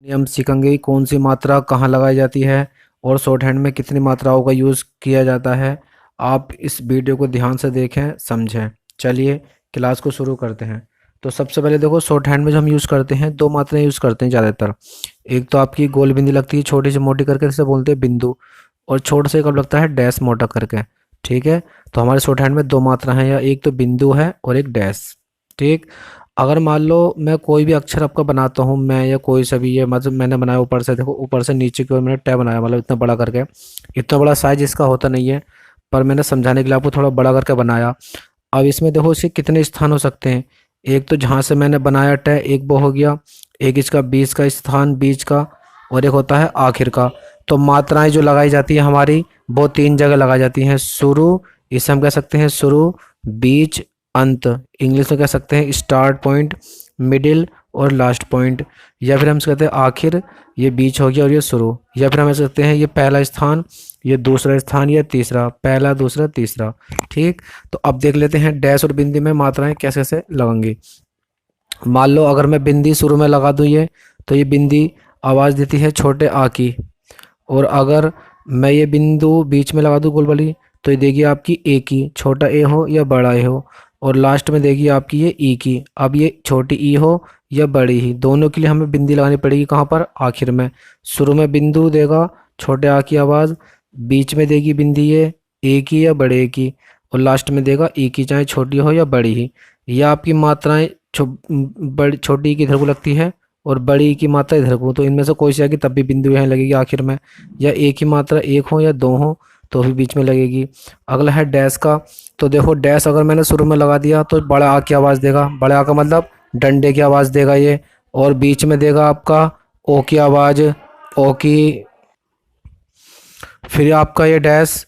हम सीखेंगे कि कौन सी मात्रा कहाँ लगाई जाती है और शॉर्ट हैंड में कितनी मात्राओं का यूज़ किया जाता है। आप इस वीडियो को ध्यान से देखें, समझें। चलिए क्लास को शुरू करते हैं। तो सबसे पहले देखो, शॉर्ट हैंड में जो हम यूज़ करते हैं, दो मात्राएं यूज़ करते हैं ज़्यादातर। एक तो आपकी गोल बिंदी लगती है, छोटी सी मोटी करके, जिसे बोलते हैं बिंदु। और छोटे से कब लगता है, डैश मोटा करके। ठीक है। तो हमारे शॉर्ट हैंड में दो मात्रा हैं, या एक तो बिंदु है और एक डैश। ठीक। अगर मान लो मैं कोई भी अक्षर आपका बनाता हूँ, मैं या कोई सा भी, ये मतलब मैंने बनाया ऊपर से, देखो ऊपर से नीचे की ओर मैंने टै बनाया, मतलब इतना बड़ा करके। इतना बड़ा साइज इसका होता नहीं है, पर मैंने समझाने के लिए आपको थोड़ा बड़ा करके बनाया। अब इसमें देखो, इसके कितने स्थान हो सकते हैं। एक तो जहाँ से मैंने बनाया टै, एक वो हो गया। एक इसका बीच का स्थान, बीच का। और एक होता है आखिर का। तो मात्राएं जो लगाई जाती है हमारी, वो तीन जगह लगाई जाती हैं। शुरू, इसे हम कह सकते हैं शुरू, बीच, अंत। इंग्लिश में कह सकते हैं स्टार्ट पॉइंट, मिडिल और लास्ट पॉइंट। या फिर हम कहते हैं आखिर, ये बीच हो गया और ये शुरू। या फिर हम ऐसे कहते हैं ये पहला स्थान, ये दूसरा स्थान, या तीसरा, पहला दूसरा तीसरा। ठीक। तो अब देख लेते हैं डैश और बिंदी में मात्राएं कैसे कैसे लगेंगी। मान लो अगर मैं बिंदी शुरू में लगा दूं ये, तो ये बिंदी आवाज़ देती है छोटे आ की। और अगर मैं ये बिंदु बीच में लगा दूँ गोल वाली, तो ये देगी आपकी ए की, छोटा ए हो या बड़ा ए हो। और लास्ट में देगी आपकी ये ई की। अब ये छोटी ई हो या बड़ी ही, दोनों के लिए हमें बिंदी लगानी पड़ेगी। कहाँ पर, आखिर में। शुरू में बिंदु देगा छोटे आ की आवाज़, बीच में देगी बिंदी ये ए की या बड़े ए की, और लास्ट में देगा ई की, चाहे छोटी हो या बड़ी ही। यह आपकी मात्राएं बड़ी, छोटी की इधर को लगती है और बड़ी की मात्रा इधर को, तो इनमें से कोई सी आएगी तब भी बिंदु यहाँ लगेगी आखिर में। या एक ही मात्रा एक हो या दो हो, तो भी बीच में लगेगी। अगला है डैश का। तो देखो डैश अगर मैंने शुरू में लगा दिया, तो बड़ा आ की आवाज़ देगा। बड़े आ का मतलब डंडे की आवाज़ देगा ये। और बीच में देगा आपका ओ की आवाज़, ओ की। फिर आपका ये डैश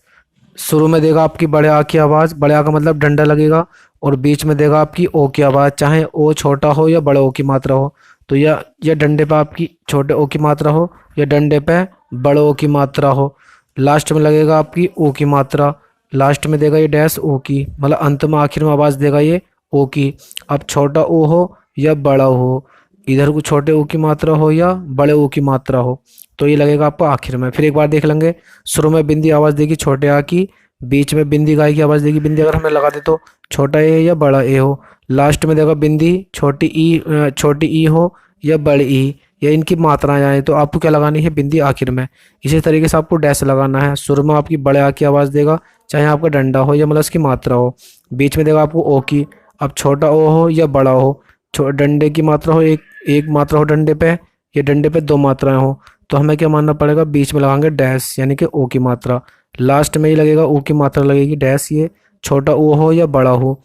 शुरू में देगा आपकी बड़े आ की आवाज़, बड़े आ का मतलब डंडा लगेगा। और बीच में देगा आपकी ओ की आवाज़, चाहे ओ छोटा हो या बड़े ओ की मात्रा हो। तो या डंडे पे आपकी छोटे ओ की मात्रा हो, या डंडे पे बड़े ओ की मात्रा हो। लास्ट में लगेगा आपकी ओ की मात्रा। लास्ट में देगा ये डैश ओ की, मतलब अंत में आखिर में आवाज़ देगा ये ओ की। अब छोटा ओ हो या बड़ा हो, इधर को छोटे ओ की मात्रा हो या बड़े ओ की मात्रा हो, तो ये लगेगा आपको आखिर में। फिर एक बार देख लेंगे। शुरू में बिंदी आवाज़ देगी छोटे आ की, बीच में बिंदी गाय की आवाज़ देगी। बिंदी अगर हमें लगा दे तो छोटा ए या बड़ा ए हो। लास्ट में देगा बिंदी छोटी ई हो या बड़ी ई, या इनकी मात्राएं आए, तो आपको क्या लगानी है, बिंदी आखिर में। इसी तरीके से आपको डैश लगाना है। शुरू में आपकी बड़े आ की आवाज़ देगा, चाहे आपका डंडा हो या मतलब उसकी मात्रा हो। बीच में देगा आपको ओ की। अब छोटा ओ हो या बड़ा हो, डंडे की मात्रा हो, एक एक मात्रा हो डंडे पे, या डंडे पे दो मात्राएं हो, तो हमें क्या मानना पड़ेगा, बीच में लगाएंगे डैश, यानी कि ओ की मात्रा। लास्ट में ही लगेगा ओ की मात्रा लगेगी डैश, ये छोटा ओ हो या बड़ा हो,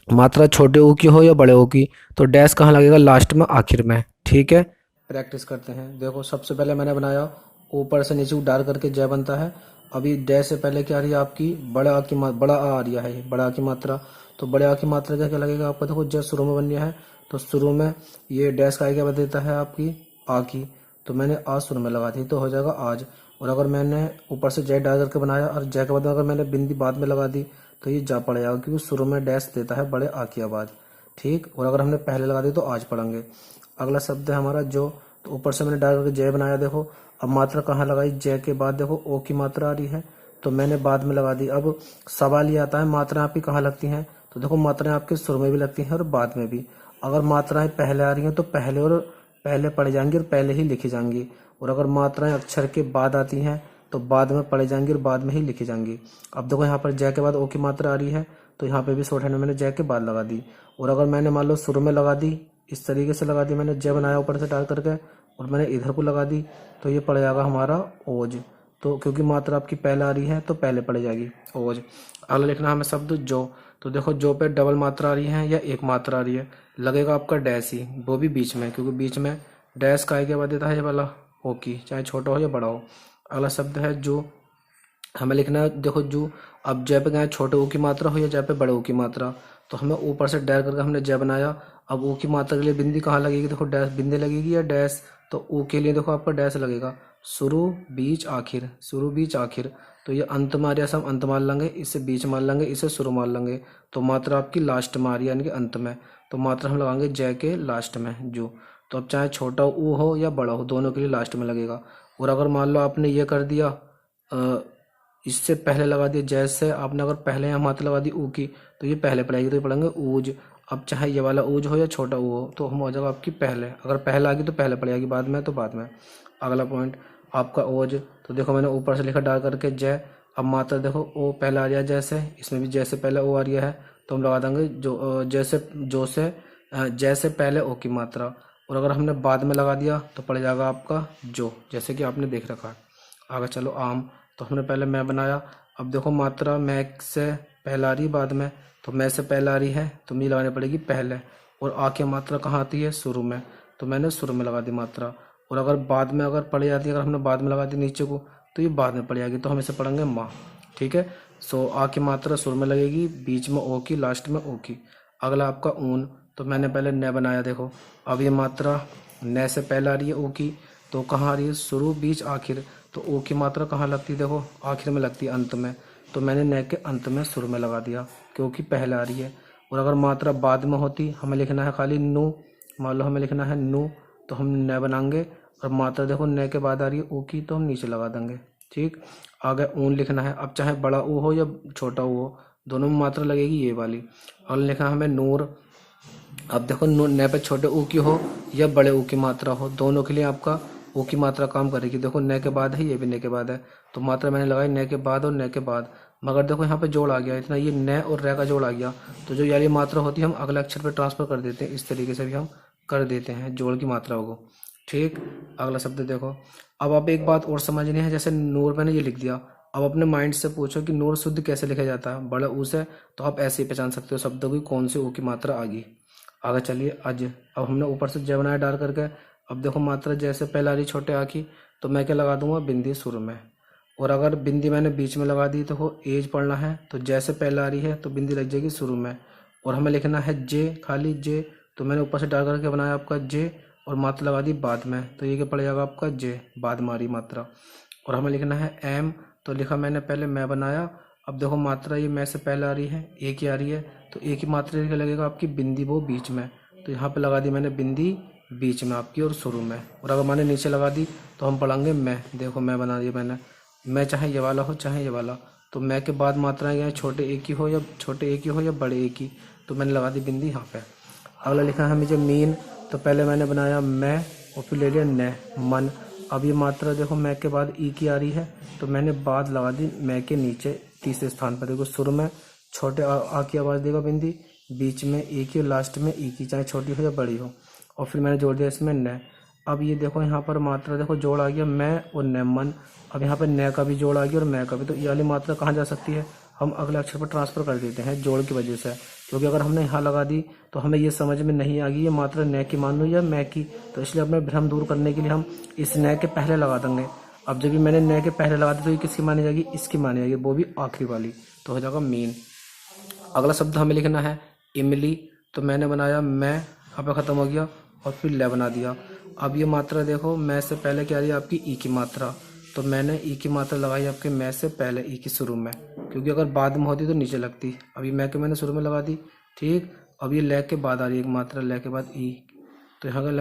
मात्रा छोटे ओ की हो या बड़े ओ की, तो डैश कहाँ लगेगा, लास्ट में, आखिर में। ठीक है। प्रैक्टिस करते हैं। देखो सबसे पहले मैंने बनाया, ऊपर से नीचे उड़ार करके जय बनता है। अभी डैश से पहले क्या आ रही है आपकी, बड़ा आ की बड़ा आ रही है, बड़ा आ की मात्रा। तो बड़े आ की मात्रा क्या क्या लगेगा आपका, देखो जय शुरू में बन गया है, तो शुरू में ये डैश का क्या बदल देता है आपकी आ की। तो मैंने आज शुरू में लगा दी, तो हो जाएगा आज। और अगर मैंने ऊपर से जय डाल करके बनाया, और जय के बाद अगर मैंने बिंदी बाद में लगा दी, तो ये जा पड़ जाएगा, क्योंकि शुरू में डैश देता है बड़े आ की आवाज़। ठीक। और अगर हमने पहले लगा दी तो आज पढ़ेंगे। अगला शब्द है हमारा जो। तो ऊपर से मैंने डाल करके जय बनाया, देखो अब मात्रा कहाँ लगाई, जय के बाद देखो ओ की मात्रा आ रही है, तो मैंने बाद में लगा दी। अब सवाल ये आता है मात्रा आपकी कहाँ लगती हैं, तो देखो मात्राएं आपके शुरू में भी लगती हैं और बाद में भी। अगर मात्राएं पहले आ रही हैं तो पहले पढ़ी जाएंगी और पहले ही लिखी जाएंगी। और अगर मात्राएं अक्षर के बाद आती हैं तो बाद में पढ़ी जाएंगी और बाद में ही लिखी जाएंगी। अब देखो यहाँ पर जय के बाद ओ की मात्रा आ रही है, तो यहाँ पे भी शॉर्ट हैंड में मैंने जय के बाद लगा दी। और अगर मैंने मान लो शुरू में लगा दी, इस तरीके से लगा दी, मैंने जय बनाया ऊपर से डाल करके, और मैंने इधर को लगा दी, तो ये पड़ जाएगा हमारा ओज। तो क्योंकि मात्रा आपकी पहले आ रही है तो पहले पड़ जाएगी ओज। अगला लिखना हमें शब्द जो। तो देखो जो पे डबल मात्रा आ रही है या एक मात्रा आ रही है, लगेगा आपका डैश ही, वो भी बीच में, क्योंकि बीच में डैश का क्या देता है ये वाला ओ की, चाहे छोटा हो या बड़ा हो। अगला शब्द है जो। हमें लिखना है, देखो जो। अब जय पे क्या है, छोटे ओ की मात्रा हो या जय पे बड़े ओ की मात्रा, तो हमें ऊपर से डैश करके हमने जय बनाया। अब ओ की मात्रा के लिए बिंदी कहाँ लगेगी, देखो डैश बिंदी लगेगी या डैश, तो ओ के लिए देखो आपका डैश लगेगा। शुरू बीच आखिर, शुरू बीच आखिर, तो ये अंत में आ रहा है, हम अंत मान लेंगे, इसे बीच मान लेंगे, इसे शुरू मान लेंगे। तो मात्रा आपकी लास्ट में आ रही है, यानी कि अंत में, तो मात्रा हम लगाएंगे जय के लास्ट में जो। तो अब चाहे छोटा ऊ हो या बड़ा हो, दोनों के लिए लास्ट में लगेगा। और अगर मान लो आपने ये कर दिया, इससे पहले लगा दिया, जैसे आपने अगर पहले यहाँ मात्रा लगा दी ऊ की, तो ये पहले पड़ेगी, तो ये पढ़ेंगे ऊज। अब चाहे ये वाला ऊज हो या छोटा ऊ हो, तो हम हो जाएगा आपकी पहले। अगर पहले आ गई तो पहले पड़ेगी, बाद में तो बाद में। अगला पॉइंट आपका ओज। तो देखो मैंने ऊपर से लिखा डाल करके जय। अब मात्रा देखो ओ पहले आ रहा है जैसे, इसमें भी जैसे पहले ओ आ रही है, तो हम लगा देंगे जो जैसे जो से जैसे पहले ओ की मात्रा। और अगर हमने बाद में लगा दिया तो पड़ जाएगा आपका जो, जैसे कि आपने देख रखा है। आगे चलो आम। तो हमने पहले मैं बनाया। अब देखो मात्रा मैं से पहले आ रही है बाद में, तो मैं से पहले आ रही है तो मी लगानी पड़ेगी पहले। और आ की मात्रा कहाँ आती है, शुरू में, तो मैंने शुरू में लगा दी मात्रा। और अगर बाद में अगर पड़ जाती है, अगर हमने बाद में लगा दी नीचे को, तो ये बाद में पड़ जाएगी, तो हम इसे पढ़ेंगे माँ। ठीक है। सो आ की मात्रा शुरू में लगेगी, बीच में ओ की, लास्ट में ओ की। अगला आपका ऊन। तो मैंने पहले न बनाया, देखो अब ये मात्रा न से पहले आ रही है ओ की, तो कहाँ आ रही है, शुरू बीच आखिर। तो ओ की मात्रा कहाँ लगती है, देखो आखिर में लगती है, अंत में। तो मैंने न के अंत में शुरू में लगा दिया, क्योंकि पहले आ रही है। और अगर मात्रा बाद में होती, हमें लिखना है खाली नू, मान लो हमें लिखना है नू, तो हम न बनाएंगे। और मात्रा देखो न के बाद आ रही है ओ की, तो हम नीचे लगा देंगे। ठीक। आगे ऊन लिखना है। अब चाहे बड़ा ऊ हो या छोटा ऊ हो, दोनों में मात्रा लगेगी ये वाली। और लिखना है हमें नूर। अब देखो न पे छोटे ऊ की हो या बड़े ऊ की मात्रा हो, दोनों के लिए आपका ऊ की मात्रा काम करेगी। देखो न के बाद है, ये भी न के बाद है, तो मात्रा मैंने लगाई न के बाद और न के बाद। मगर देखो यहाँ पे जोड़ आ गया, इतना ये न और रे का जोड़ आ गया, तो जो याली मात्रा होती है हम अगले अक्षर पे ट्रांसफर कर देते हैं। इस तरीके से भी हम कर देते हैं जोड़ की मात्राओं को। ठीक। अगला शब्द देखो। अब आप एक बात और समझनी है, जैसे नूर मैंने ये लिख दिया। अब अपने माइंड से पूछो कि नूर शुद्ध कैसे लिखा जाता है, बड़ा ऊ से, तो आप ऐसे ही पहचान सकते हो शब्दों की कौन सी ऊ की मात्रा आ गई। आगे चलिए अज। अब हमने ऊपर से जय बनाया डाल करके। अब देखो मात्रा जैसे पहले आ रही छोटे आ की, तो मैं क्या लगा दूंगा, बिंदी शुरू में। और अगर बिंदी मैंने बीच में लगा दी, तो वो एज पढ़ना है, तो जैसे पहले आ रही है तो बिंदी लग जाएगी शुरू में। और हमें लिखना है जे, खाली जे, तो मैंने ऊपर से डाल करके बनाया आपका जे, और मात्रा लगा दी बाद में, तो ये क्या पड़ जाएगा आपका जे, बाद में आ रही मात्रा। और हमें लिखना है एम, तो लिखा मैंने पहले मैं बनाया। अब देखो मात्रा ये मैं से पहले आ रही है, एक ही आ रही है, तो एक ही मात्रा क्या लगेगा आपकी, बिंदी वो बीच में, तो यहाँ पे लगा दी मैंने बिंदी बीच में आपकी और शुरू में। और अगर मैंने नीचे लगा दी तो हम पढ़ेंगे मैं। देखो मैं बना दिया मैंने, मैं चाहे ये वाला हो चाहे ये वाला, तो मैं के बाद मात्राएं क्या है, छोटे एक ही हो या छोटे एक ही हो या बड़े एक ही, तो मैंने लगा दी बिंदी यहाँ पे। अगला लिखा है मुझे मीन। तो पहले मैंने बनाया मैं और फिर ले लिया न, मन। अब ये मात्रा देखो मैं के बाद ई की आ रही है, तो मैंने बाद लगा दी मैं के नीचे तीसरे स्थान पर। देखो शुरू में छोटे आ की आवाज़ देगा बिंदी, बीच में ए की और लास्ट में ई की, चाहे छोटी हो या बड़ी हो। और फिर मैंने जोड़ दिया इसमें न। अब ये देखो यहाँ पर मात्रा देखो जोड़ आ गया मैं और न, मन। अब यहाँ पर न का भी जोड़ आ गया और मैं का भी, तो ये वाली मात्रा कहाँ जा सकती है, हम अगले अक्षर पर ट्रांसफर कर देते हैं जोड़ की वजह से। क्योंकि अगर हमने यहाँ लगा दी तो हमें ये समझ में नहीं आ गई ये मात्रा न की मान लो या मैं की, तो इसलिए अपने भ्रम दूर करने के लिए हम इस न के पहले लगा देंगे। अब जब भी मैंने न के पहले लगा दी तो ये किसकी मानी जाएगी, इसकी मानी जाएगी, वो भी आखिरी वाली, तो हो जाएगा मीन। अगला शब्द हमें लिखना है इमली। तो मैंने बनाया मैं, यहाँ पे ख़त्म हो गया, और फिर ले बना दिया। अब ये मात्रा देखो मैं से पहले क्या आ रही है आपकी ई की मात्रा, तो मैंने ई की मात्रा लगाई आपके मैं से पहले ई की शुरू में, क्योंकि अगर बाद में होती तो नीचे लगती। अभी मैं के मैंने शुरू में लगा दी। ठीक। अब ये ले के बाद आ रही है एक मात्रा, ले के बाद ई, तो यहाँ का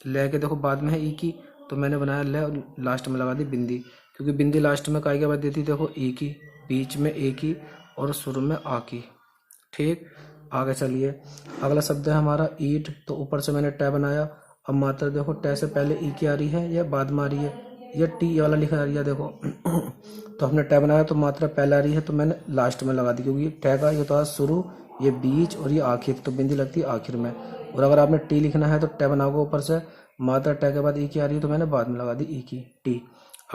ले के देखो बाद में है ई की, तो मैंने बनाया ले और लास्ट में लगा दी बिंदी, क्योंकि बिंदी लास्ट में काय के बाद देती देखो ई की, बीच में ए की और शुरू में आ की। ठीक। आगे चलिए। अगला शब्द है हमारा ईट। तो ऊपर से मैंने टै बनाया। अब मात्रा देखो टै से पहले ई की आ रही है या बाद में आ रही है, या टी वाला लिखा आ रही है देखो तो हमने टै बनाया तो मात्रा पहले आ रही है, तो मैंने लास्ट में लगा दी, क्योंकि टै का ये तो शुरू, ये बीच और ये आखिर, तो बिंदी लगती है आखिर में। और अगर आपने टी लिखना है तो टै बनाओगे ऊपर से, मात्रा टै के बाद ई की आ रही है तो मैंने बाद में लगा दी ई की, टी।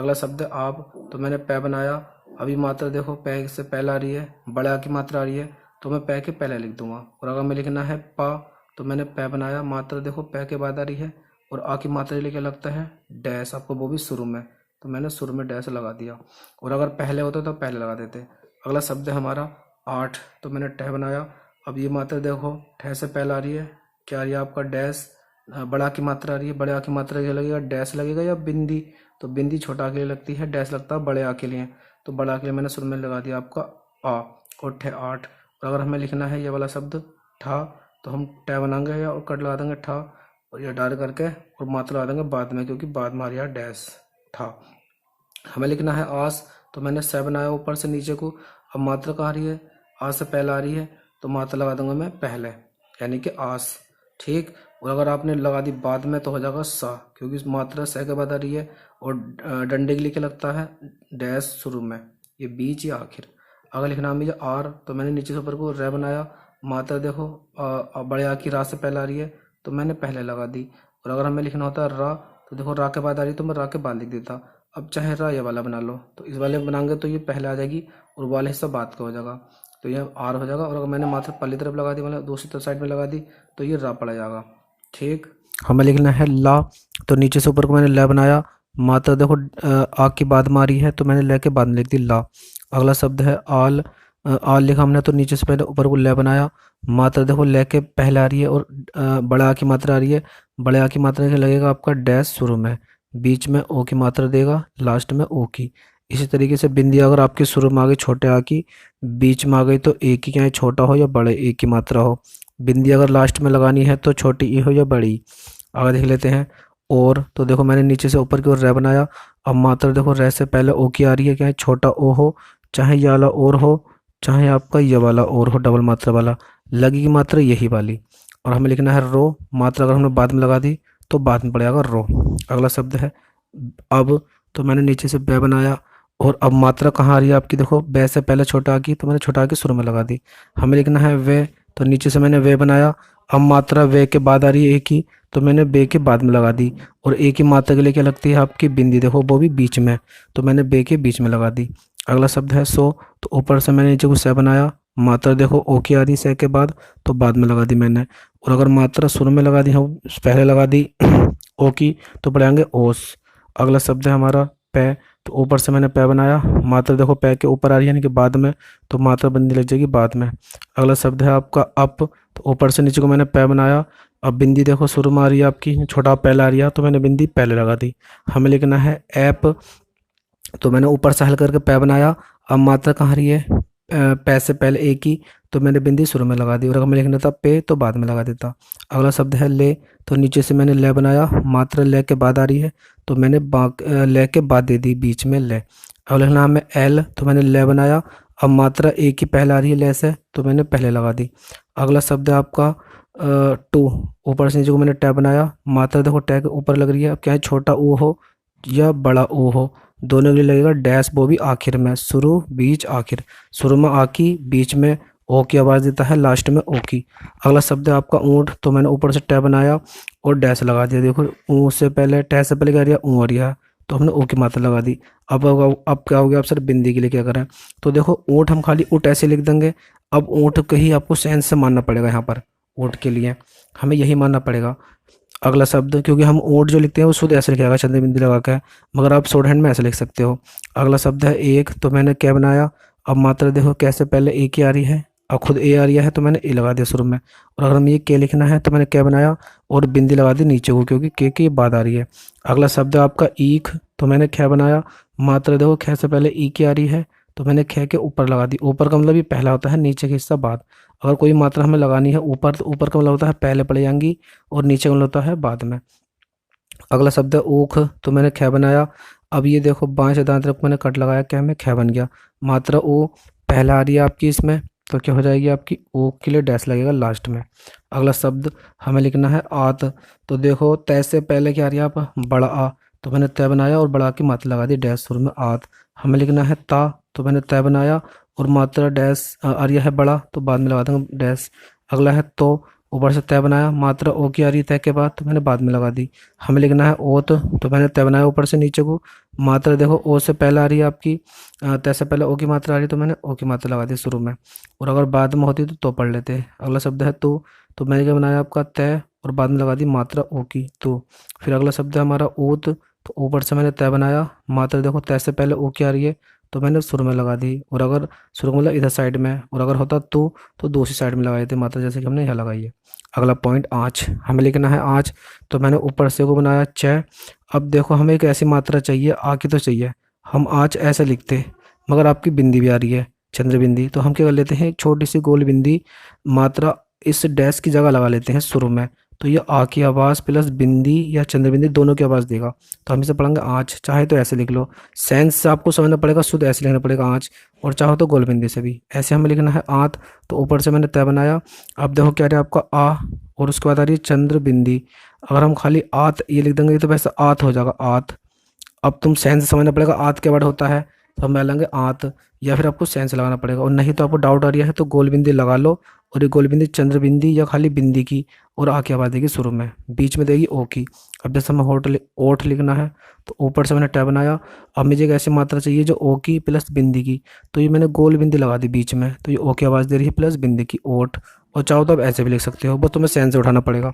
अगला शब्द है आप। तो मैंने पै बनाया। अभी मात्रा देखो पै से पहले आ रही है, बड़ा की मात्रा आ रही है, तो मैं पै के पहले लिख दूंगा। और अगर मैं लिखना है पा, तो मैंने पै बनाया, मात्रा देखो पै के बाद आ रही है, और आ की मात्रा लेके लगता है डैश आपको, वो भी शुरू में, तो मैंने शुरू में डैश लगा दिया। और अगर पहले होता तो पहले लगा देते। अगला शब्द है हमारा आठ। तो मैंने टह बनाया। अब ये मात्रा देखो ठह से पहले आ रही है, क्या आ रही है आपका डैश, बड़ा की मात्रा आ रही है, बड़े आ की मात्रा क्या लगेगा, डैश लगेगा या बिंदी, तो बिंदी छोटा के लिए लगती है, डैश लगता है बड़े आ के लिए, तो बड़ा के लिए मैंने शुरू में लगा दिया आपका आ, और ठे आठ। और अगर हमें लिखना है ये वाला शब्द ठा, तो हम टै बनाएंगे या और कट लगा देंगे ठा, और ये डाल करके और मात्रा लगा देंगे बाद में, क्योंकि बाद में हमारे यहाँ डैश था। हमें लिखना है आस, तो मैंने 7 बनाया ऊपर से नीचे को। अब मात्रा कहाँ आ रही है, आस से पहले आ रही है, तो मात्रा लगा दूंगा मैं पहले, यानी कि आस। ठीक। और अगर आपने लगा दी बाद में तो हो जाएगा सा, क्योंकि इस मात्रा से के बाद आ रही है। और डंडे के लिए क्या लगता है, डैश शुरू में, ये बीच या आखिर। अगर लिखना है मुझे आर, तो मैंने नीचे से ऊपर को रे बनाया। मात्रा देखो बड़े आ की रा से पहले आ रही है, तो मैंने पहले लगा दी। और अगर हमें लिखना होता है रा, तो देखो रा के बाद आ रही है, तो मैं रा के बाद लिख देता। अब चाहे रा ये वाला बना लो, तो इस वाले में बनाएंगे तो ये पहले आ जाएगी और वाला हिस्सा बाद का हो जाएगा, तो ये आर हो जाएगा। और अगर मैंने मात्रा पहली तरफ लगा दी, मतलब दूसरी तरफ साइड में लगा दी, तो ये रा पड़ जाएगा। ठीक। हमें लिखना है ला, तो नीचे से ऊपर को मैंने ला बनाया। मात्रा देखो आ की बाद मारी है, तो मैंने ले के बाद में लिख दी ला। अगला शब्द है आल। आल लिखा हमने, तो नीचे से पहले ऊपर को ले बनाया। मात्रा देखो ले के पहले आ रही है और बड़ा आ की मात्रा आ रही है। बड़े आ की मात्रा के लगेगा आपका डैश शुरू में, बीच में ओ की मात्रा देगा, लास्ट में ओ की। इसी तरीके से बिंदी अगर आपके शुरू में आ गई छोटे आ की, बीच में आ गई तो ए की, चाहे छोटा हो या बड़े ए की मात्रा हो। बिंदी अगर लास्ट में लगानी है तो छोटी ई हो या बड़ी। आगे देख लेते हैं और, तो देखो मैंने नीचे से ऊपर की ओर रे बनाया। अब मात्रा देखो रे से पहले ओ की आ रही है, चाहे छोटा ओ हो, चाहे ये वाला और हो, चाहे आपका ये वाला और हो, डबल मात्रा वाला, लगेगी मात्रा यही वाली। और हमें लिखना है रो। मात्रा अगर हमने बाद में लगा दी तो बाद में पड़ेगा रो। अगला शब्द है अब, तो मैंने नीचे से बे बनाया। और अब मात्रा कहाँ आ रही है आपकी, देखो बे से पहले छोटा आ की, तो मैंने छोटा आ की शुरू में लगा दी। हमें लिखना है वे, तो नीचे से मैंने वे बनाया। अब मात्रा वे के बाद आ रही है ए की, तो मैंने बे के बाद में लगा दी। और ए की मात्रा के लिए क्या लगती है आपकी बिंदी, देखो वो भी बीच में, तो मैंने बे के बीच में लगा दी। अगला शब्द है सो, तो ऊपर से मैंने नीचे को से बनाया। मात्रा देखो ओ की आ रही से के बाद, तो बाद में लगा दी मैंने। और अगर मात्रा शुरू में लगा दी, हम पहले लगा दी ओ की, तो पढ़ेंगे ओस। अगला शब्द है हमारा पै, तो ऊपर से मैंने पै बनाया। मात्रा देखो पै के ऊपर आ रही है, यानी कि बाद में, तो मात्रा बिंदी लग जाएगी बाद में। अगला शब्द है आपका अप, तो ऊपर से नीचे को मैंने पै बनाया। अब बिंदी देखो शुरू में आ रही है आपकी, छोटा पहले आ रही है, तो मैंने बिंदी पहले लगा दी। हमें लिखना है ऐप, तो मैंने ऊपर से हल करके पै बनाया। अब मात्रा कहाँ आ रही है, पै से पहले ए की, तो मैंने बिंदी शुरू में लगा दी। और अगर मैं लिखना था पे, तो बाद में लगा देता। अगला शब्द है ले, तो नीचे से मैंने ले बनाया। मात्रा ले के बाद आ रही है, तो मैंने ले के बाद दे दी बीच में ले। अगला नाम है एल, तो मैंने ले बनाया। अब मात्रा ए की पहले आ रही है ले से, तो मैंने पहले लगा दी। अगला शब्द है आपका टू, ऊपर से नीचे को मैंने टै बनाया। मात्रा देखो टै के ऊपर लग रही है, अब क्या है छोटा ऊ हो या बड़ा ऊ हो, दोनों के लिए लगेगा डैश, वो भी आखिर में, शुरू बीच आखिर। शुरू में आ की, बीच में ओ की आवाज़ देता है, लास्ट में ओ की। अगला शब्द है आपका ऊँट, तो मैंने ऊपर से टै बनाया और डैश लगा दिया। देखो ऊ से पहले, टै से पहले क्या आ रही है, ऊ आ रही है, तो हमने ओ की मात्रा लगा दी। अब क्या हो गया, आप सर बिंदी के लिए क्या करें, तो देखो ऊँट हम खाली ऊँट ऐसे लिख देंगे। अब ऊँट को ही आपको सेंस से मानना पड़ेगा, यहाँ पर ऊँट के लिए हमें यही मानना पड़ेगा। अगला शब्द, क्योंकि हम ऊँट जो लिखते हैं वो शुद्ध ऐसे लिखा जाएगा चंद्र बिंदी लगा के, मगर आप शॉर्ट हैंड में ऐसे लिख सकते हो। अगला शब्द है एक, तो मैंने क्या बनाया। अब मात्रा देखो कैसे पहले ए की आ रही है, अब खुद ए आ रही है, तो मैंने ए लगा दिया शुरू में। और अगर हमें ये के लिखना है, तो मैंने क्या बनाया और बिंदी लगा दी नीचे को, क्योंकि के की बाद आ रही है। अगला शब्द है आपका ईख, तो मैंने खे बनाया। मात्रा देखो खे से पहले ई की आ रही है, तो मैंने खे के ऊपर लगा दी। ऊपर का मतलब ये पहला होता है, नीचे का हिस्सा बाद। अगर कोई मात्रा हमें लगानी है ऊपर, तो ऊपर का मतलब होता है पहले पड़ जाएंगी और नीचे का मतलब होता है बाद में। अगला शब्द है ऊख, तो मैंने खे बनाया। अब ये देखो बाएं से दाएं तरफ मैंने कट लगाया, क्या में खे बन गया। मात्रा ओ पहला आ रही है आपकी इसमें, तो क्या हो जाएगी आपकी ओ के लिए डैश लगेगा लास्ट में। अगला शब्द हमें लिखना है आत, तो देखो तय से पहले क्या आ रही है आप, बड़ा आ, तो मैंने तय बनाया और बड़ा की मात्रा लगा दी डैश शुरू में आत। हमें लिखना है ता, तो मैंने तय बनाया और मात्रा डैश आ रही है बड़ा, तो बाद में लगा दूंगा डैश। अगला है तो, ऊपर से तय बनाया। मात्रा ओ की आ रही है तय के बाद, तो मैंने बाद में लगा दी। हमें लिखना है ओत, तो मैंने तय बनाया ऊपर से नीचे को। मात्रा देखो ओ से पहले आ रही है आपकी, तय से पहले ओ की मात्रा आ रही है, तो मैंने ओ की मात्रा लगा दी शुरू में। और अगर बाद में होती तो पढ़ लेते। अगला शब्द है तो मैंने क्या बनाया आपका तय और बाद में लगा दी मात्रा ओ की तो। फिर अगला शब्द है हमारा ऊत, तो ऊपर से मैंने तय बनाया। मात्रा देखो तय से पहले ओ की आ रही है, तो मैंने सुर में लगा दी। और अगर सुर मतलब इधर साइड में, और अगर होता तो दूसरी साइड में लगाई थी मात्रा, जैसे कि हमने यहाँ लगाई है। अगला पॉइंट आँच, हमें लिखना है आँच, तो मैंने ऊपर से को बनाया च। अब देखो हमें एक ऐसी मात्रा चाहिए, आ की तो चाहिए, हम आँच ऐसे लिखते, मगर आपकी बिंदी भी आ रही है चंद्र बिंदी, तो हम क्या कर लेते हैं, एक छोटी सी गोल बिंदी मात्रा इस डैश की जगह लगा लेते हैं शुरू में, तो ये आ की आवाज़ प्लस बिंदी या चंद्रबिंदी दोनों की आवाज़ देगा। तो हम इसे पढ़ेंगे आँच, चाहे तो ऐसे लिख लो, सेंस से आपको समझना पड़ेगा, शुद्ध ऐसे लिखना पड़ेगा आँच, और चाहो तो गोलबिंदी से भी ऐसे हमें लिखना है आँत। तो ऊपर से मैंने तय बनाया। अब देखो क्या रहा है आपका आ, और उसके बाद आ रही है चंद्र बिंदी। अगर हम खाली आत ये लिख देंगे तो वैसे आत हो जाएगा आत। अब तुम सेंस समझना पड़ेगा आत क्या वर्ड होता है, तो हम डालेंगे आत, या फिर आपको सेंस लगाना पड़ेगा। और नहीं तो आपको डाउट आ रही है तो गोल बिंदी लगा लो, और ये गोल बिंदी चंद्र बिंदी या खाली बिंदी की, और आ की आवाज़ देगी शुरू में, बीच में देगी ओ की। अब जैसे हमें ओठ लिखना है, तो ऊपर से मैंने टै बनाया। अब मुझे एक ऐसी मात्रा चाहिए जो ओ की प्लस बिंदी की, तो ये मैंने गोल बिंदी लगा दी बीच में, तो ये ओ की आवाज़ दे रही है प्लस बिंदी की, ओठ। और चाहो तो आप ऐसे भी लिख सकते हो, बस तुम्हें सेंस उठाना पड़ेगा।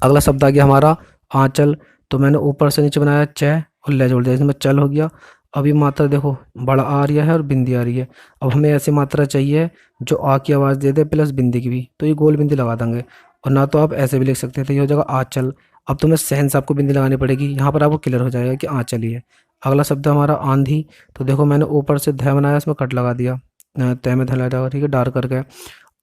अगला शब्द आ गया हमारा आंचल। तो मैंने ऊपर से नीचे बनाया च और ले जोड़ दिया, इसमें चल हो गया। अब ये मात्रा देखो बड़ा आ रही है और बिंदी आ रही है। अब हमें ऐसी मात्रा चाहिए जो आ की आवाज़ दे दे प्लस बिंदी की भी, तो ये गोल बिंदी लगा देंगे। और ना तो आप ऐसे भी लिख सकते हैं, तो ये हो जाएगा आंचल। अब तुम्हें सेंस आपको बिंदी लगानी पड़ेगी, यहाँ पर आपको क्लियर हो जाएगा कि आंचल ही है। अगला शब्द है हमारा आंधी। तो देखो मैंने ऊपर से ध बनाया, इसमें कट लगा दिया, तय में ध लगा दिया, ठीक है, डार करके।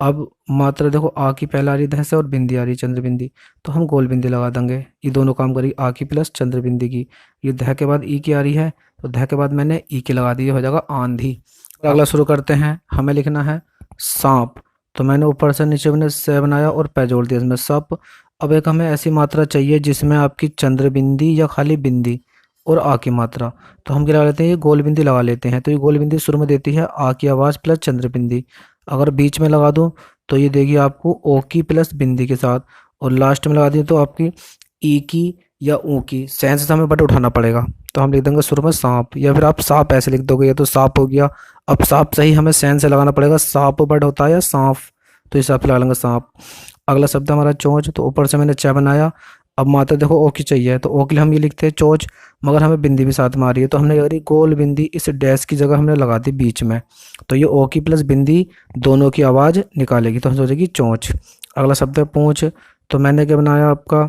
अब मात्रा देखो आ की पहले आ रही है ध से और बिंदी आ रही है चंद्र बिंदी, तो हम गोल बिंदी लगा देंगे। ये दोनों काम करेगी आ की प्लस चंद्र बिंदी की। ये ध के बाद ई की आ रही है, तो ध के बाद मैंने ई की लगा दी, ये हो जाएगा आंधी। अगला शुरू करते हैं, हमें लिखना है सांप। तो मैंने ऊपर से नीचे मैंने से बनाया और पै जोड़ दिया इसमें सप। अब एक हमें ऐसी मात्रा चाहिए जिसमें आपकी चंद्र बिंदी या खाली बिंदी और आ की मात्रा, तो हम क्या लगा लेते हैं, ये गोल बिंदी लगा लेते हैं। तो ये गोल बिंदी शुरू में देती है आ की आवाज़ प्लस चंद्र बिंदी। अगर बीच में लगा दूं तो ये देगी आपको ओ की प्लस बिंदी के साथ, और लास्ट में लगा दी तो आपकी ई की या ऊ की। सेंस से हमें बट उठाना पड़ेगा, तो हम लिख देंगे शुरू में सांप, या फिर आप सांप ऐसे लिख दोगे, या तो सांप हो गया। अब सांप सही हमें सेंस से लगाना पड़ेगा, सांप बट होता है या सांप, तो इस हिसाब से लगा लेंगे सांप। अगला शब्द हमारा चोंच। तो ऊपर से मैंने च बनाया। अब मात्रा देखो ओ की चाहिए, तो ओ के लिए हम ये लिखते हैं चोच, मगर हमें बिंदी भी साथ में आ रही है, तो हमने करी गोल बिंदी इस डैश की जगह हमने लगा दी बीच में, तो ये ओ की प्लस बिंदी दोनों की आवाज़ निकालेगी, तो हम सोचेगी चोंच। अगला शब्द है पूंछ। तो मैंने क्या बनाया आपका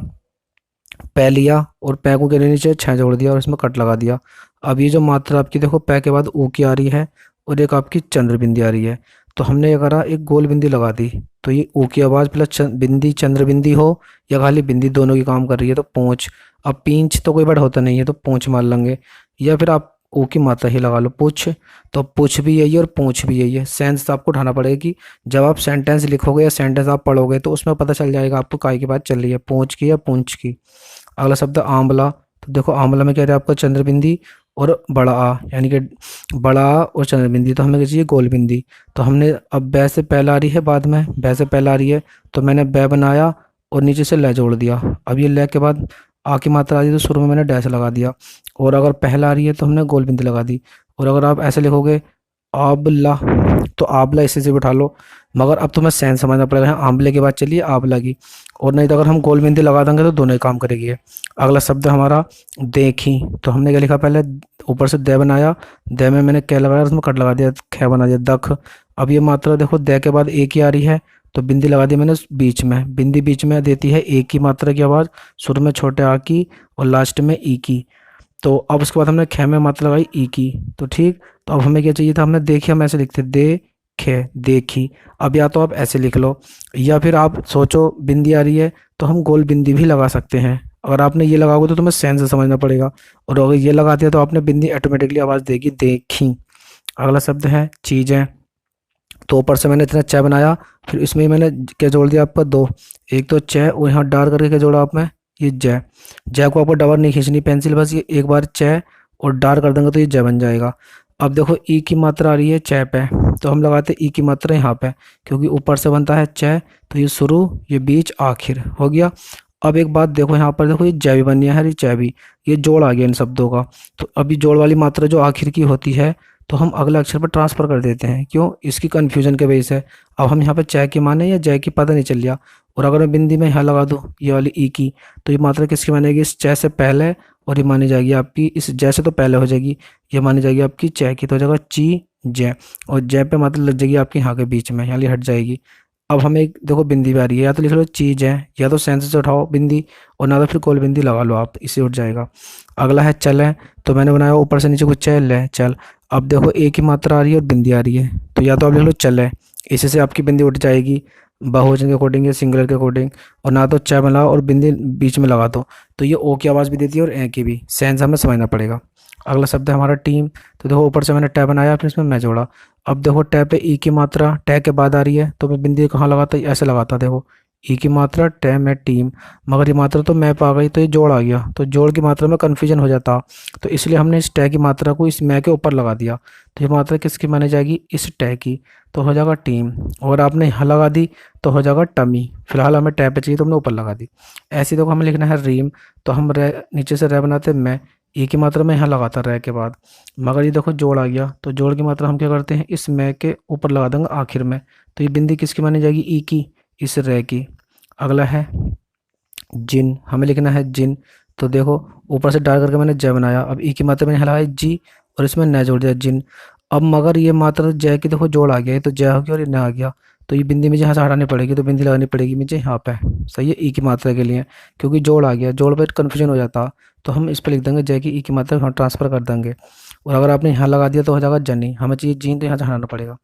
पै लिया, और पै को के नीचे छः जोड़ दिया और इसमें कट लगा दिया। अब ये जो मात्रा आपकी देखो पै के बाद ऊ की आ रही है और एक आपकी चंद्र बिंदी आ रही है, तो हमने ये करा एक गोल बिंदी लगा दी, तो ये ऊ की आवाज़ प्लस बिंदी चंद्र बिंदी हो या खाली बिंदी दोनों की काम कर रही है, तो पूंछ। अब पींछ तो कोई बड़ा होता नहीं है, तो पूंछ मान लेंगे, या फिर आप ऊ की मात्रा ही लगा लो पूछ। तो पूछ भी यही है और पूंछ भी यही है। सेंस आपको उठाना पड़ेगा कि जब आप सेंटेंस लिखोगे या सेंटेंस आप पढ़ोगे तो उसमें पता चल जाएगा आपको काय की बात चल रही है, पूंछ की या पूंछ की। अगला शब्द आंवला। तो देखो आंवला में कह रहे हैं आपका चंद्र बिंदी और बड़ा आ, यानी कि बड़ा आ और चंद्र बिंदी, तो हमें चाहिए गोल बिंदी। तो हमने अब बै से पहला आ रही है, बाद में बै से पहला आ रही है, तो मैंने बै बनाया और नीचे से ले जोड़ दिया। अब ये ले के बाद आ की मात्रा आ रही है, तो शुरू में मैंने डैश लगा दिया, और अगर पहला आ रही है तो हमने गोल बिंदी लगा दी। और अगर आप ऐसे लिखोगे आबला, तो आबला इसी से बिठा लो, मगर अब तुम्हें सेंस समझना पड़ेगा, आंवले के बाद चलिए आबला की, और नहीं तो अगर हम गोल बिंदी लगा देंगे तो दोनों ही काम करेगी ये। अगला शब्द हमारा देखी। तो हमने क्या लिखा पहले, ऊपर से दे बनाया, दे में मैंने क्या लगाया, उसमें कट लगा दिया, ख बना दिया दख। अब ये मात्रा देखो दे के बाद एक ही आ रही है, तो बिंदी लगा दी मैंने बीच में, बिंदी बीच में देती है एक ही मात्रा की आवाज़, शुरू में छोटे आ की और लास्ट में ई की। तो अब उसके बाद हमने ख में मात्रा लगाई ई की, तो ठीक। तो अब हमें क्या चाहिए था, हमने देखी, हम ऐसे लिखते दे खे देखी। अब या तो आप ऐसे लिख लो, या फिर आप सोचो बिंदी आ रही है तो हम गोल बिंदी भी लगा सकते हैं। अगर आपने ये लगाओगे तो तुम्हें सेंस से समझना पड़ेगा, और अगर ये लगा दिया तो आपने बिंदी ऑटोमेटिकली आवाज़ देगी देखी। अगला शब्द है चीज़ें। तो ऊपर से मैंने इतना च बनाया, फिर इसमें ही मैंने क्या जोड़ दिया आपका दो, एक तो च और यहाँ डार करके क्या जोड़ा आपने ये जय। जय को आपको डबल नहीं खींचनी पेंसिल, बस ये एक बार च और डार कर देंगे तो ये जय बन जाएगा। अब देखो ई की मात्रा आ रही है च पे, तो हम लगाते ई की मात्रा यहाँ पे, क्योंकि ऊपर से बनता है च, तो ये शुरू ये बीच आखिर हो गया। अब एक बात देखो यहाँ पर, देखो ये जय भी बनी है, ये च भी, ये जोड़ आ गया इन शब्दों का। तो अभी जोड़ वाली मात्रा जो आखिर की होती है तो हम अगले अक्षर पर ट्रांसफ़र कर देते हैं, क्यों, इसकी कन्फ्यूजन के वजह से। अब हम यहाँ पे च की माने या जय की पता नहीं चल रहा, और अगर मैं बिंदी में यहाँ लगा दूँ ये वाली ई की, तो ये मात्रा किसकी मानेगी, इस च से पहले, और ये मानी जाएगी आपकी इस जय से तो पहले हो जाएगी, ये मानी जाएगी आपकी च की, तो हो जाएगा ची जय, और जय पे मात्रा लग जाएगी आपकी यहाँ के बीच में, यहाँ हट जाएगी। अब हमें एक देखो बिंदी भी आ रही है, या तो लिख लो चीज है, या तो सेंस से उठाओ बिंदी, और ना तो फिर गोल बिंदी लगा लो आप, इसे उठ जाएगा। अगला है चल है। तो मैंने बनाया ऊपर से नीचे कुछ चल है चल। अब देखो एक ही मात्रा आ रही है और बिंदी आ रही है, तो या तो आप लिख लो चल है, इसी से आपकी बिंदी उठ जाएगी। बहुवचन के अकॉर्डिंग या सिंगुलर के अकॉर्डिंग। और ना तो च मिलाओ और बिंदी बीच में लगा दो, तो ये ओ की आवाज़ भी देती है और ए की भी। सेंस हमें समझना पड़ेगा। अगला शब्द है हमारा टीम। तो देखो ऊपर से मैंने टै बनाया, फिर इसमें मैं जोड़ा। अब देखो टै पे ई की मात्रा टै के बाद आ रही है, तो मैं बिंदी कहाँ लगाता, ऐसे लगाता। देखो ई की मात्रा टै में टीम, मगर ये मात्रा तो मैं पे आ गई, तो ये जोड़ आ गया, तो जोड़ की मात्रा में कन्फ्यूजन हो जाता। तो इसलिए हमने इस टै की मात्रा को इस मैं के ऊपर लगा दिया। तो ये मात्रा किसकी मानी जाएगी, इस टै की, तो हो जाएगा टीम। और आपने यहाँ लगा दी तो हो जाएगा टमी। फिलहाल हमें टै पे चाहिए तो हमने ऊपर लगा दी। ऐसे ही देखो हमें लिखना है रीम, तो हम रे नीचे से रे बनाते मैं, ई की मात्रा में यहाँ लगाता रे के बाद, मगर ये देखो जोड़ आ गया, तो जोड़ की मात्रा हम क्या करते हैं, इस मैं के ऊपर लगा देंगे आखिर में। तो ये बिंदी किसकी मानी जाएगी, ई की, इस रे की। अगला है जिन, हमें लिखना है जिन। तो देखो ऊपर से डाल करके मैंने ज बनाया, अब ई की मात्रा मैंने हलाया जी, और इसमें न जोड़ दिया जिन। अब मगर ये मात्रा जय की देखो जोड़ आ गया, ये तो जय हो गया और ये न आ गया, तो ये बिंदी मुझे यहाँ से हटानी पड़ेगी, तो बिंदी लगानी पड़ेगी मुझे यहाँ पे। सही है, ई की मात्रा के लिए, क्योंकि जोड़ आ गया, जोड़ पर कन्फ्यूजन हो जाता, तो हम इस पर लिख देंगे जय की ई की मात्रा हम ट्रांसफर कर देंगे। और अगर आपने यहाँ लगा दिया तो हो जाएगा जनी, हमें चाहिए जीन, तो यहाँ से हटाना पड़ेगा।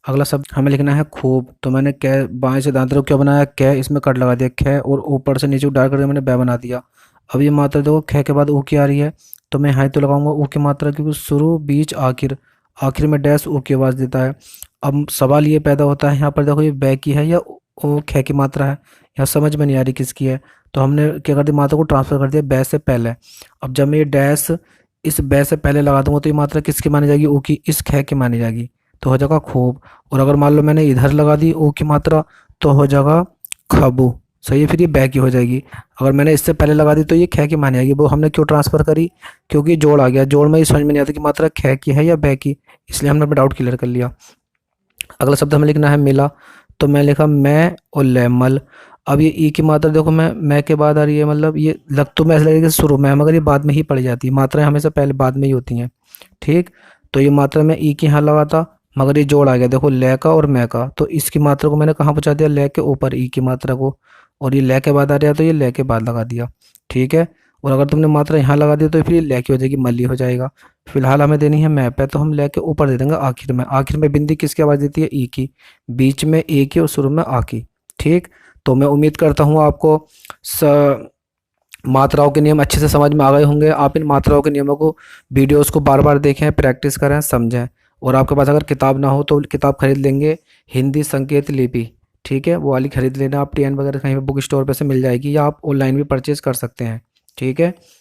अगला शब्द हमें लिखना है खूब। तो मैंने कै बाएं से दाएं तरफ क्या बनाया, कै, इसमें कट लगा दिया खे, और ऊपर से नीचे डाल करके मैंने बै बना दिया। अब ये मात्रा देखो खे के बाद ऊ की आ रही है, तो मैं यहाँ तो लगाऊंगा ऊ की मात्रा, क्योंकि शुरू बीच आखिर, आखिर में डैश ऊ की आवाज़ देता है। अब सवाल ये पैदा होता है यहाँ पर, देखो ये बै की है या ओ खे की मात्रा है, यहाँ समझ में नहीं आ रही किसकी है। तो हमने क्या कर दिया, मात्रा को ट्रांसफर कर दिया बै से पहले। अब जब मैं ये डैश इस बै से पहले लगा दूंगा, तो ये मात्रा किसकी मानी जाएगी, ऊ की, इस खे की मानी जाएगी, तो हो जाएगा खूब। और अगर मान लो मैंने इधर लगा दी ऊ की मात्रा, तो हो जाएगा खबू। सही है, फिर ये बै की हो जाएगी। अगर मैंने इससे पहले लगा दी तो ये खे की मानी जाएगी। वो हमने क्यों ट्रांसफर करी, क्योंकि जोड़ आ गया, जोड़ में ये समझ में नहीं आता कि मात्रा खे की है या बै की, इसलिए हमने अपना डाउट क्लियर कर लिया। अगला शब्द हमें लिखना है मिला। तो मैं लिखा मैं और लेमल। अब ये ई की मात्रा देखो मैं के बाद आ रही है, मतलब ये लग तो मैं ऐसा लगेगा कि शुरू में है, मगर ये बाद में ही पड़ी जाती है, मात्राएं हमेशा पहले बाद में ही होती हैं। ठीक, तो ये मात्रा मैं ई की यहाँ लगा था, मगर ये जोड़ आ गया देखो ले का और मैं का, तो इसकी मात्रा को मैंने कहाँ पहुँचा दिया, ले के ऊपर ई की मात्रा को, और ये ले के बाद आ रहा है तो ये ले के बाद लगा दिया। ठीक है, और अगर तुमने मात्रा यहाँ लगा दी तो फिर ये ले की हो जाएगी, मली हो जाएगा। फिलहाल हमें देनी है मैप है, तो हम ले के ऊपर दे देंगे आखिर में। आखिर में बिंदी किसकी आवाज़ देती है, ई की, बीच में ए की और शुरू में आ की। ठीक, तो मैं उम्मीद करता हूँ आपको मात्राओं के नियम अच्छे से समझ में आ गए होंगे। आप इन मात्राओं के नियमों को, वीडियोस को बार बार देखें, प्रैक्टिस करें, समझें। और आपके पास अगर किताब ना हो तो किताब खरीद लेंगे, हिंदी संकेत लिपि, ठीक है, वो वाली खरीद लेना आप, टीएन वगैरह कहीं पे बुक स्टोर पे से मिल जाएगी, या आप ऑनलाइन भी परचेज़ कर सकते हैं। ठीक है।